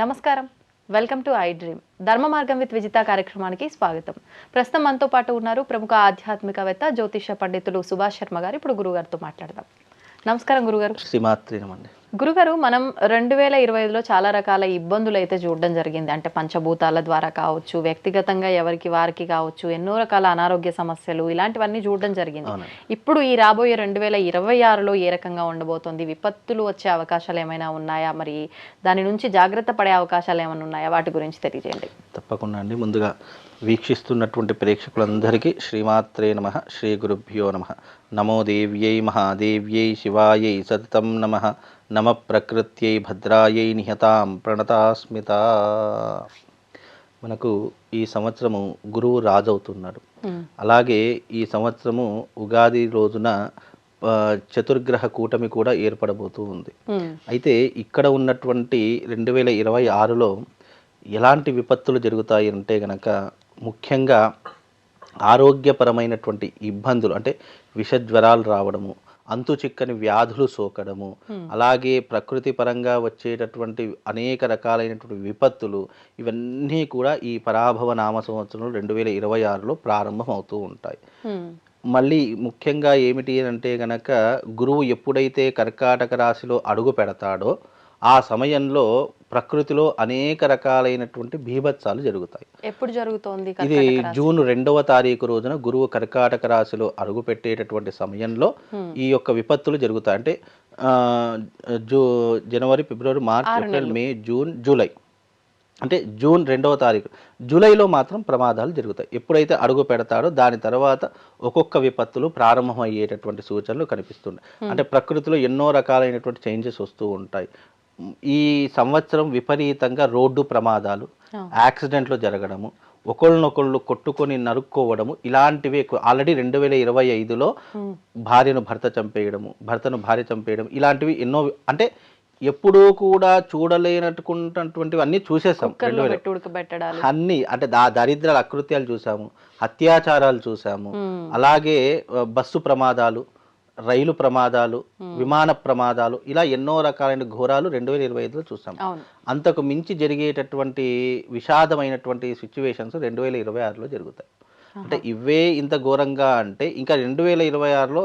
నమస్కారం. Welcome to I dream. ధర్మ మార్గం విత్ విజిత కార్యక్రమానికి స్వాగతం. ప్రస్తుతం మనతో పాటు ఉన్నారు ప్రముఖ ఆధ్యాత్మికవేత్త జ్యోతిష పండితులు సుభాష్ శర్మ గారు. ఇప్పుడు గురుగారితో మాట్లాడదాం. నమస్కారం గురుగారు. శ్రీమాత్రేనమండి. గురుగారు, మనం 2025లో చాలా రకాల ఇబ్బందులు అయితే చూడడం జరిగింది. అంటే పంచభూతాల ద్వారా కావచ్చు, వ్యక్తిగతంగా ఎవరికి వారికి కావచ్చు, ఎన్నో రకాల అనారోగ్య సమస్యలు ఇలాంటివన్నీ చూడడం జరిగింది. ఇప్పుడు ఈ రాబోయే 2026లో ఏ రకంగా ఉండబోతోంది? విపత్తులు వచ్చే అవకాశాలు ఏమైనా ఉన్నాయా? మరి దాని నుంచి జాగ్రత్త పడే అవకాశాలు ఏమైనా ఉన్నాయా? వాటి గురించి తెలియజేయండి. తప్పకుండా అండి. ముందుగా వీక్షిస్తున్నటువంటి ప్రేక్షకులందరికీ శ్రీమాత్రే నమః, శ్రీ గురుభ్యో నమః. నమో దేవ్యై మహాదేవ్యై శివాయై సతతం నమః. నమ ప్రకృత్యై భద్రాయై నిహతాం ప్రణతాస్మిత. మనకు ఈ సంవత్సరము గురువు రాజు అవుతున్నాడు. అలాగే ఈ సంవత్సరము ఉగాది రోజున చతుర్గ్రహ కూటమి కూడా ఏర్పడబోతూ ఉంది. అయితే ఇక్కడ ఉన్నటువంటి 2026లో ఎలాంటి విపత్తులు జరుగుతాయి అంటే గనక ముఖ్యంగా ఆరోగ్యపరమైనటువంటి ఇబ్బందులు, అంటే విషజ్వరాలు రావడము, అంతు చిక్కని వ్యాధులు సోకడము, అలాగే ప్రకృతి పరంగా వచ్చేటటువంటి అనేక రకాలైనటువంటి విపత్తులు, ఇవన్నీ కూడా ఈ పరాభవ నామ సంవత్సరంలో 2026లో ప్రారంభం అవుతూ ఉంటాయి. మళ్ళీ ముఖ్యంగా ఏమిటి అంటే గనక గురువు ఎప్పుడైతే కర్కాటక రాశిలో అడుగు పెడతాడో ఆ సమయంలో ప్రకృతిలో అనేక రకాలైనటువంటి బీభత్సాలు జరుగుతాయి. ఎప్పుడు జరుగుతోంది? ఇది జూన్ 2వ తారీఖు రోజున గురువు కర్కాటక రాశిలో అడుగు పెట్టేటటువంటి సమయంలో ఈ యొక్క విపత్తులు జరుగుతాయి. అంటే జనవరి, ఫిబ్రవరి, మార్చ్, ఏప్రిల్, మే, జూన్, జూలై, అంటే జూన్ 2వ తారీఖు, జూలైలో మాత్రం ప్రమాదాలు జరుగుతాయి. ఎప్పుడైతే అడుగు పెడతాడో దాని తర్వాత ఒక్కొక్క విపత్తులు ప్రారంభమయ్యేటటువంటి సూచనలు కనిపిస్తున్నాయి. అంటే ప్రకృతిలో ఎన్నో రకాలైనటువంటి చేంజెస్ వస్తూ ఉంటాయి. ఈ సంవత్సరం విపరీతంగా రోడ్డు ప్రమాదాలు, యాక్సిడెంట్లు జరగడము, ఒకళ్ళనొకళ్ళు కొట్టుకొని నరుక్కోవడము, ఇలాంటివి ఎక్కువ. ఆల్రెడీ 2025లో భార్యను భర్త చంపేయడము, భర్తను భార్య చంపేయడం, ఇలాంటివి ఎన్నో. అంటే ఎప్పుడూ కూడా చూడలేనటువంటివి అన్నీ చూసేసాం. అన్నీ అంటే దరిద్రాల అకృత్యాలు చూసాము, అత్యాచారాలు చూసాము, అలాగే బస్సు ప్రమాదాలు, రైలు ప్రమాదాలు, విమాన ప్రమాదాలు, ఇలా ఎన్నో రకాలైన ఘోరాలు 2025లో చూసాం. అంతకు మించి జరిగేటటువంటి విషాదమైనటువంటి సిచ్యువేషన్స్ 2026లో జరుగుతాయి. అంటే ఇవే ఇంత ఘోరంగా అంటే ఇంకా 2026లో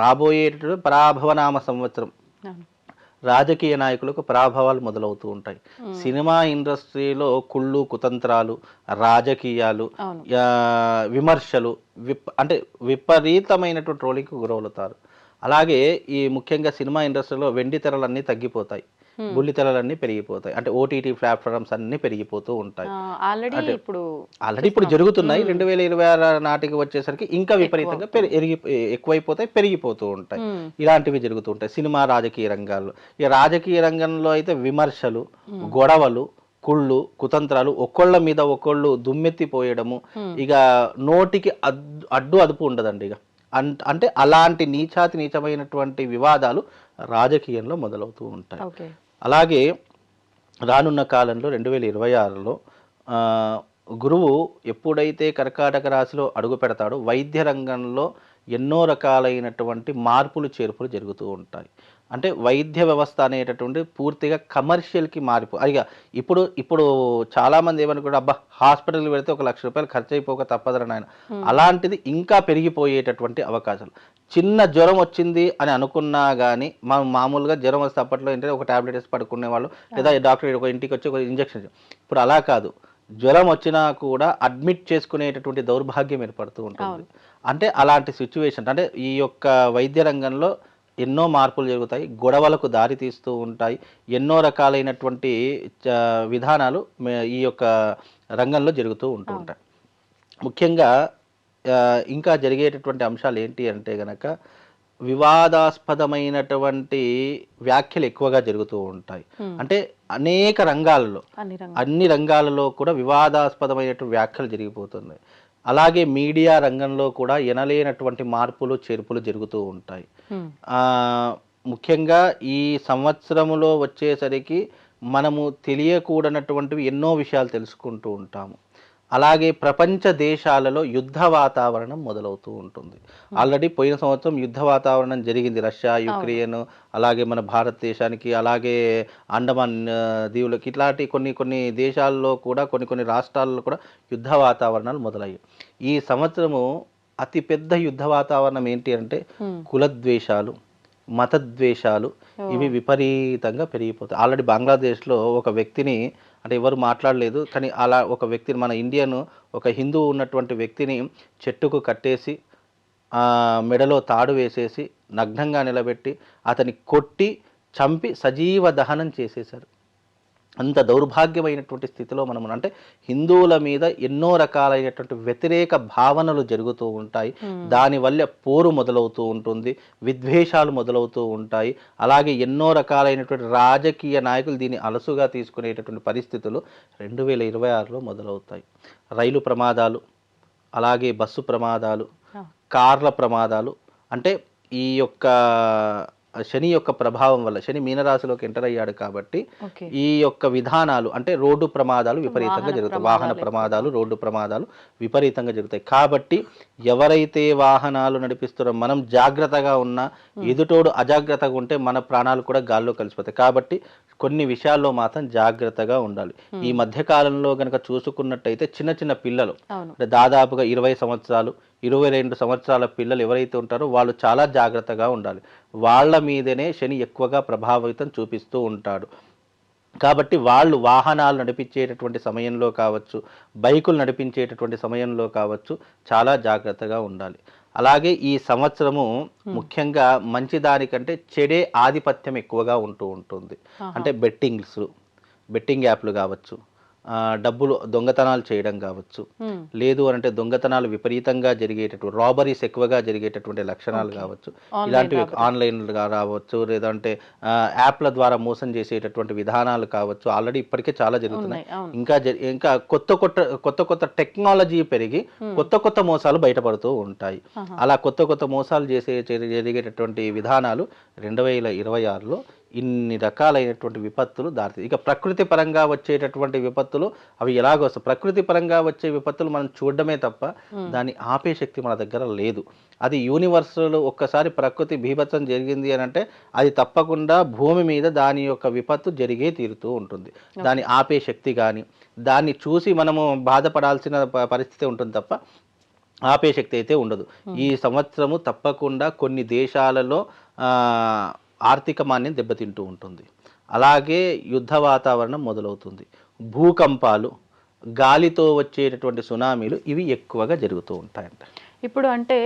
రాబోయేటటువంటి పరాభవనామ సంవత్సరం. రాజకీయ నాయకులకు పరాభవాలు మొదలవుతూ ఉంటాయి. సినిమా ఇండస్ట్రీలో కుళ్ళు, కుతంత్రాలు, రాజకీయాలు, విమర్శలు, అంటే విపరీతమైనటువంటి ట్రోలింగ్కి గురవుతారు. అలాగే ఈ ముఖ్యంగా సినిమా ఇండస్ట్రీలో వెండి తెరలన్నీ తగ్గిపోతాయి, బుల్లి తెరలన్నీ పెరిగిపోతాయి. అంటే ఓటీటీ ప్లాట్ఫామ్స్ అన్నీ పెరిగిపోతూ ఉంటాయి. ఆల్రెడీ ఇప్పుడు జరుగుతున్నాయి. 2026 నాటికి వచ్చేసరికి ఇంకా విపరీతంగా ఎక్కువైపోతాయి, పెరిగిపోతూ ఉంటాయి. ఇలాంటివి జరుగుతూ ఉంటాయి సినిమా, రాజకీయ రంగాల్లో. ఈ రాజకీయ రంగంలో అయితే విమర్శలు, గొడవలు, కుళ్ళు, కుతంత్రాలు, ఒకళ్ళ మీద ఒకళ్ళు దుమ్మెత్తిపోయడము, ఇక నోటికి అడ్డు అదుపు ఉండదండి. ఇక అంటే అలాంటి నీచమైనటువంటి వివాదాలు రాజకీయంలో మొదలవుతూ ఉంటాయి. అలాగే రానున్న కాలంలో 2026లో గురువు ఎప్పుడైతే కర్కాటక రాశిలో అడుగు పెడతాడో వైద్య రంగంలో ఎన్నో రకాలైనటువంటి మార్పులు చేర్పులు జరుగుతూ ఉంటాయి. అంటే వైద్య వ్యవస్థ అనేటటువంటి పూర్తిగా కమర్షియల్కి ఇక ఇప్పుడు చాలామంది ఏమనుకుంటారు, అబ్బా హాస్పిటల్కి వెళితే 1 లక్ష రూపాయలు ఖర్చు అయిపోక తప్పదని ఆయన. అలాంటిది ఇంకా పెరిగిపోయేటటువంటి అవకాశాలు. చిన్న జ్వరం వచ్చింది అని అనుకున్నా కానీ మామూలుగా జ్వరం వస్తే అప్పట్లో ఏంటంటే ఒక టాబ్లెట్ వేసి పడుకునేవాళ్ళు, లేదా డాక్టర్ ఒక ఇంటికి వచ్చి ఒక ఇంజక్షన్. ఇప్పుడు అలా కాదు, జ్వరం వచ్చినా కూడా అడ్మిట్ చేసుకునేటటువంటి దౌర్భాగ్యం ఏర్పడుతూ ఉంటుంది. అంటే అలాంటి సిచ్యువేషన్, అంటే ఈ యొక్క వైద్య రంగంలో ఎన్నో మార్పులు జరుగుతాయి, గొడవలకు దారి తీస్తూ ఉంటాయి, ఎన్నో రకాలైనటువంటి విధానాలు ఈ యొక్క రంగంలో జరుగుతూ ఉంటాయి. ముఖ్యంగా ఇంకా జరిగేటటువంటి అంశాలు ఏంటి అంటే గనక వివాదాస్పదమైనటువంటి వ్యాఖ్యలు ఎక్కువగా జరుగుతూ ఉంటాయి. అంటే అనేక రంగాలలో, అన్ని రంగాలలో కూడా వివాదాస్పదమైనటువంటి వ్యాఖ్యలు జరిగిపోతున్నాయి. అలాగే మీడియా రంగంలో కూడా ఎనలేనటువంటి మార్పులు చేర్పులు జరుగుతూ ఉంటాయి. ముఖ్యంగా ఈ సంవత్సరములో వచ్చేసరికి మనము తెలియకూడనటువంటివి ఎన్నో విషయాలు తెలుసుకుంటూ ఉంటాము. అలాగే ప్రపంచ దేశాలలో యుద్ధ వాతావరణం మొదలవుతూ ఉంటుంది. ఆల్రెడీ పోయిన సంవత్సరం యుద్ధ వాతావరణం జరిగింది. రష్యా, యుక్రెయిన్, అలాగే మన భారతదేశానికి, అలాగే అండమాన్ దీవులకి, ఇట్లాంటి కొన్ని దేశాల్లో కూడా కొన్ని రాష్ట్రాల్లో కూడా యుద్ధ వాతావరణాలు మొదలయ్యాయి. ఈ సంవత్సరము అతిపెద్ద యుద్ధ వాతావరణం ఏంటి అంటే కులద్వేషాలు, మతద్వేషాలు ఇవి విపరీతంగా పెరిగిపోతాయి. ఆల్రెడీ బంగ్లాదేశ్లో ఒక వ్యక్తిని, అంటే ఎవరు మాట్లాడలేదు కానీ అలా ఒక వ్యక్తిని, మన ఇండియన్ ఒక హిందువు ఉన్నటువంటి వ్యక్తిని చెట్టుకు కట్టేసి మెడలో తాడు వేసేసి నగ్నంగా నిలబెట్టి అతని కొట్టి చంపి సజీవ దహనం చేసేశారు. అంత దౌర్భాగ్యమైనటువంటి స్థితిలో మనం, అంటే హిందువుల మీద ఎన్నో రకాలైనటువంటి వ్యతిరేక భావనలు జరుగుతూ ఉంటాయి. దానివల్ల పోరు మొదలవుతూ ఉంటుంది, విద్వేషాలు మొదలవుతూ ఉంటాయి. అలాగే ఎన్నో రకాలైనటువంటి రాజకీయ నాయకులు దీన్ని అలసుగా తీసుకునేటటువంటి పరిస్థితులు 2026లో మొదలవుతాయి. రైలు ప్రమాదాలు, అలాగే బస్సు ప్రమాదాలు, కార్ల ప్రమాదాలు, అంటే ఈ యొక్క శని యొక్క ప్రభావం వల్ల, శని మీనరాశిలోకి ఎంటర్ అయ్యాడు కాబట్టి ఈ యొక్క విధానాలు, అంటే రోడ్డు ప్రమాదాలు విపరీతంగా జరుగుతాయి. వాహన ప్రమాదాలు, రోడ్డు ప్రమాదాలు విపరీతంగా జరుగుతాయి. కాబట్టి ఎవరైతే వాహనాలు నడిపిస్తున్నారో మనం జాగ్రత్తగా ఉన్నా, ఎదుటోడు అజాగ్రత్తగా ఉంటే మన ప్రాణాలు కూడా గాల్లో కలిసిపోతాయి. కాబట్టి కొన్ని విషయాల్లో మాత్రం జాగ్రత్తగా ఉండాలి. ఈ మధ్య కాలంలో కనుక చూసుకున్నట్టయితే చిన్న పిల్లలు, దాదాపుగా 20 సంవత్సరాలు 22 సంవత్సరాల పిల్లలు ఎవరైతే ఉంటారో వాళ్ళు చాలా జాగ్రత్తగా ఉండాలి. వాళ్ళ మీదనే శని ఎక్కువగా ప్రభావితం చూపిస్తూ ఉంటాడు. కాబట్టి వాళ్ళు వాహనాలు నడిపించేటటువంటి సమయంలో కావచ్చు, బైకులు నడిపించేటటువంటి సమయంలో కావచ్చు, చాలా జాగ్రత్తగా ఉండాలి. అలాగే ఈ సంవత్సరము ముఖ్యంగా మంచి దానికంటే చెడే ఆధిపత్యం ఎక్కువగా ఉంటూ ఉంటుంది. అంటే బెట్టింగ్ యాప్లు కావచ్చు, డబ్బులు దొంగతనాలు చేయడం కావచ్చు, లేదు అంటే దొంగతనాలు విపరీతంగా జరిగేటటువంటి, రాబరీస్ ఎక్కువగా జరిగేటటువంటి లక్షణాలు కావచ్చు, ఇలాంటివి ఆన్లైన్ రావచ్చు, లేదంటే యాప్ల ద్వారా మోసం చేసేటటువంటి విధానాలు కావచ్చు, ఆల్రెడీ ఇప్పటికే చాలా జరుగుతున్నాయి. ఇంకా కొత్త టెక్నాలజీ పెరిగి కొత్త మోసాలు బయటపడుతూ ఉంటాయి. అలా కొత్త మోసాలు జరిగేటటువంటి విధానాలు 2026లో ఇన్ని రకాలైనటువంటి విపత్తులు దారితీస్తాయి. ఇక ప్రకృతి పరంగా వచ్చేటటువంటి విపత్తులు అవి ఎలాగో వస్తాయి. ప్రకృతి పరంగా వచ్చే విపత్తులు మనం చూడడమే తప్ప దాన్ని ఆపే శక్తి మన దగ్గర లేదు. అది యూనివర్సల్, ఒక్కసారి ప్రకృతి బీభత్సం జరిగింది అని అంటే అది తప్పకుండా భూమి మీద దాని యొక్క విపత్తు జరిగే తీరుతూ ఉంటుంది. దాన్ని ఆపే శక్తి కానీ, దాన్ని చూసి మనము బాధపడాల్సిన పరిస్థితి ఉంటుంది తప్ప ఆపే శక్తి అయితే ఉండదు. ఈ సంవత్సరము తప్పకుండా కొన్ని దేశాలలో ఆర్థిక మాన్యం దెబ్బతింటూ ఉంటుంది. అలాగే యుద్ధ వాతావరణం మొదలవుతుంది. భూకంపాలు, గాలితో వచ్చేటటువంటి సునామీలు ఇవి ఎక్కువగా జరుగుతూ ఉంటాయంట. ఇప్పుడు అంటే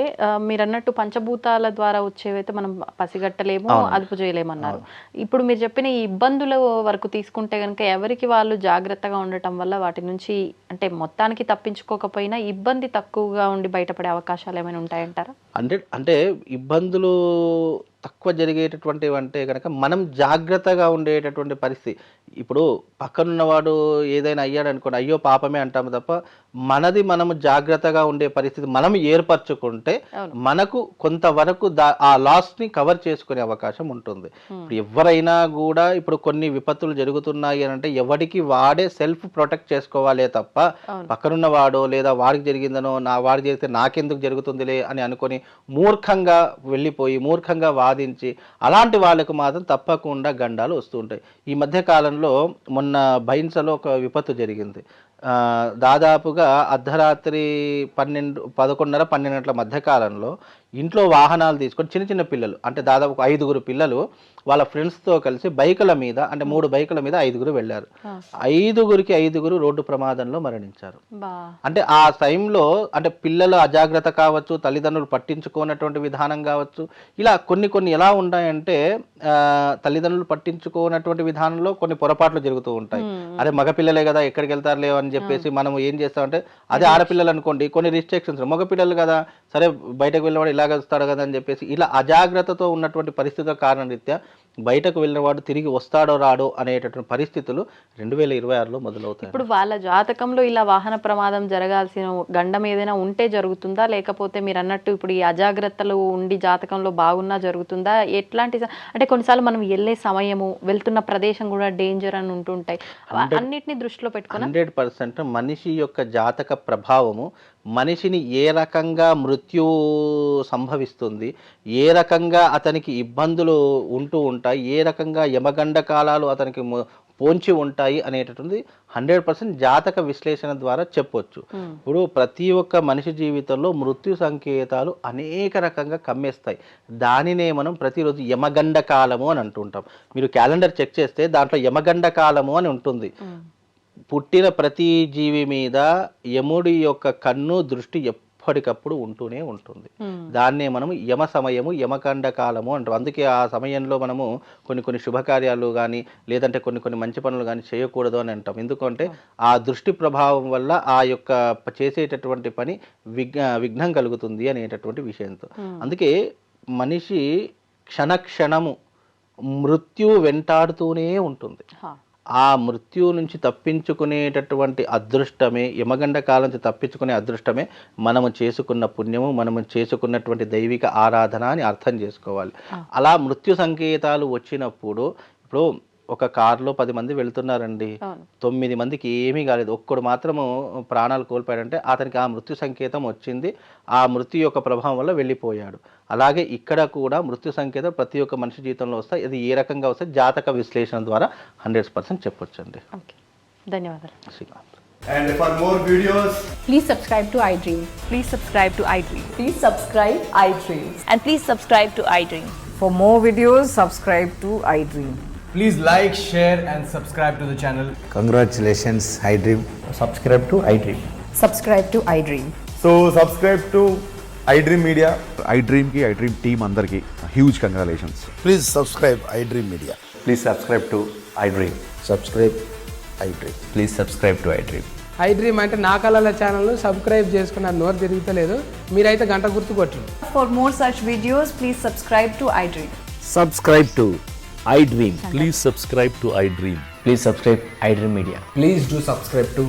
మీరు అన్నట్టు పంచభూతాల ద్వారా వచ్చేవైతే మనం పసిగట్టలేము, అదుపు చేయలేమన్నారు. ఇప్పుడు మీరు చెప్పిన ఈ ఇబ్బందుల వరకు తీసుకుంటే కనుక ఎవరికి వాళ్ళు జాగ్రత్తగా ఉండటం వల్ల వాటి నుంచి, అంటే మొత్తానికి తప్పించుకోకపోయినా ఇబ్బంది తక్కువగా ఉండి బయటపడే అవకాశాలు ఏమైనా ఉంటాయంటారా? అంటే ఇబ్బందులు తక్కువ జరిగేటటువంటివి అంటే కనుక మనం జాగ్రత్తగా ఉండేటటువంటి పరిస్థితి. ఇప్పుడు పక్కనున్నవాడు ఏదైనా అయ్యాడు అనుకోండి, అయ్యో పాపమే అంటాము తప్ప మనది మనము జాగ్రత్తగా ఉండే పరిస్థితి మనం ఏర్పరచుకుంటే మనకు కొంతవరకు ఆ లాస్ని కవర్ చేసుకునే అవకాశం ఉంటుంది. ఇప్పుడు ఎవరైనా కూడా ఇప్పుడు కొన్ని విపత్తులు జరుగుతున్నాయి అని అంటే ఎవరికి వాడే సెల్ఫ్ ప్రొటెక్ట్ చేసుకోవాలే తప్ప పక్కనున్న వాడో లేదా వాడికి జరిగిందనో వాడికి జరిగితే నాకెందుకు జరుగుతుందిలే అని అనుకొని మూర్ఖంగా వెళ్ళిపోయి మూర్ఖంగా వాదించి అలాంటి వాళ్ళకు మాత్రం తప్పకుండా గండాలు వస్తూ ఉంటాయి. ఈ మధ్య కాలంలో మొన్న బైన్సలో ఒక విపత్తు జరిగింది. దాదాపుగా అర్ధరాత్రి 11:30-12 గంటల మధ్యకాలంలో ఇంట్లో వాహనాలు తీసుకొని చిన్న పిల్లలు, అంటే దాదాపు 5 పిల్లలు వాళ్ళ ఫ్రెండ్స్తో కలిసి బైకుల మీద, అంటే 3 బైకుల మీద 5 వెళ్ళారు. 5 రోడ్డు ప్రమాదంలో మరణించారు. అంటే ఆ టైంలో అంటే పిల్లల అజాగ్రత్త కావచ్చు, తల్లిదండ్రులు పట్టించుకోనటువంటి విధానం కావచ్చు, ఇలా కొన్ని ఎలా ఉంటాయంటే తల్లిదండ్రులు పట్టించుకోనటువంటి విధానంలో కొన్ని పొరపాట్లు జరుగుతూ ఉంటాయి. అరే మగపిల్లలే కదా ఎక్కడికి వెళ్తారులే అని చెప్పేసి మనం ఏం చేస్తామంటే, అదే ఆడపిల్లలు అనుకోండి కొన్ని రిస్ట్రిక్షన్స్, మగపిల్లలు కదా సరే బయటకు వెళ్ళేవాడు ఇలాగ వస్తాడు కదా అని చెప్పేసి ఇలా అజాగ్రత్తతో ఉన్నటువంటి పరిస్థితుల కారణరీత్యా బయటకు వెళ్ళిన వాడు తిరిగి వస్తాడో రాడో అనేటటువంటి పరిస్థితులు 2026లో మొదలవుతాయి. ఇప్పుడు వాళ్ళ జాతకంలో ఇలా వాహన ప్రమాదం జరగాల్సిన గండం ఏదైనా ఉంటే జరుగుతుందా, లేకపోతే మీరు అన్నట్టు ఇప్పుడు ఈ అజాగ్రత్తలు ఉండి జాతకంలో బాగున్నా జరుగుతుందా? ఎట్లాంటి అంటే కొన్నిసార్లు మనం వెళ్ళే సమయము, వెళ్తున్న ప్రదేశం కూడా డేంజర్ అని ఉంటుంటాయి. అన్నిటిని దృష్టిలో పెట్టుకుని 100% మనిషి యొక్క జాతక ప్రభావము మనిషిని ఏ రకంగా మృత్యు సంభవిస్తుంది, ఏ రకంగా అతనికి ఇబ్బందులు ఉంటూ ఉంటాయి, ఏ రకంగా యమగండ కాలాలు అతనికి పోంచి ఉంటాయి అనేటటువంటి 100% జాతక విశ్లేషణ ద్వారా చెప్పొచ్చు. ఇప్పుడు ప్రతి ఒక్క మనిషి జీవితంలో మృత్యు సంకేతాలు అనేక రకంగా కమ్మేస్తాయి. దానినే మనం ప్రతిరోజు యమగండ కాలము అని అంటుంటాం. మీరు క్యాలెండర్ చెక్ చేస్తే దాంట్లో యమగండ కాలము అని ఉంటుంది. పుట్టిన ప్రతి జీవి మీద యముడి యొక్క కన్ను దృష్టి ఎప్పటికప్పుడు ఉంటూనే ఉంటుంది. దాన్నే మనం యమ సమయము, యమకండ కాలము అంటాం. అందుకే ఆ సమయంలో మనము కొన్ని శుభకార్యాలు కానీ లేదంటే కొన్ని మంచి పనులు కానీ చేయకూడదు అని అంటాం. ఎందుకంటే ఆ దృష్టి ప్రభావం వల్ల ఆ యొక్క చేసేటటువంటి పని విఘ్నం కలుగుతుంది అనేటటువంటి విషయంతో. అందుకే మనిషి క్షణము మృత్యు వెంటాడుతూనే ఉంటుంది. ఆ మృత్యు నుంచి తప్పించుకునేటటువంటి అదృష్టమే, యమగండ కాలం నుంచి తప్పించుకునే అదృష్టమే మనము చేసుకున్న పుణ్యము, మనము చేసుకున్నటువంటి దైవిక ఆరాధన అని అర్థం చేసుకోవాలి. అలా మృత్యు సంకేతాలు వచ్చినప్పుడు, ఇప్పుడు ఒక కారులో 10 మంది వెళ్తున్నారండి, 9 మందికి ఏమీ కాలేదు, ఒక్కడు మాత్రము ప్రాణాలు కోల్పోయాడంటే అతనికి ఆ మృత్యు సంకేతం వచ్చింది, ఆ మృత్యు యొక్క ప్రభావం వల్ల వెళ్ళిపోయాడు. అలాగే ఇక్కడ కూడా మృత్యు సంకేతం ప్రతి ఒక్క మనిషి జీవితంలో వస్తాయి. ఇది ఏ రకంగా వస్తాయి జాతక విశ్లేషణ ద్వారా 100% చెప్పొచ్చు అండి. ధన్యవాదాలు. And for more videos, please subscribe to iDream. Please subscribe to iDream. Please subscribe iDream. And please subscribe to iDream. For more videos, subscribe to iDream. please like, share and subscribe to the channel. Congratulations, iDream. Subscribe to iDream. Subscribe to iDream. So subscribe to iDream Media. iDream ki iDream team andarki huge congratulations. Please subscribe iDream Media. Please subscribe to iDream. Subscribe iDream. Please subscribe to iDream. iDream అంటే నా కళల channel subscribe చేసుకున్న నోరు తిరుగుతలేదు, మీరైతే గంట గుర్తు కొట్టండి. For more such videos, please subscribe to iDream. Subscribe to iDream. Please subscribe to iDream. Please subscribe iDream Media. Please do subscribe to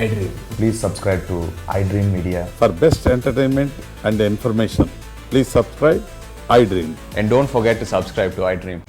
iDream. Please subscribe to iDream Media. For best entertainment and information, please subscribe iDream. And don't forget to subscribe to iDream.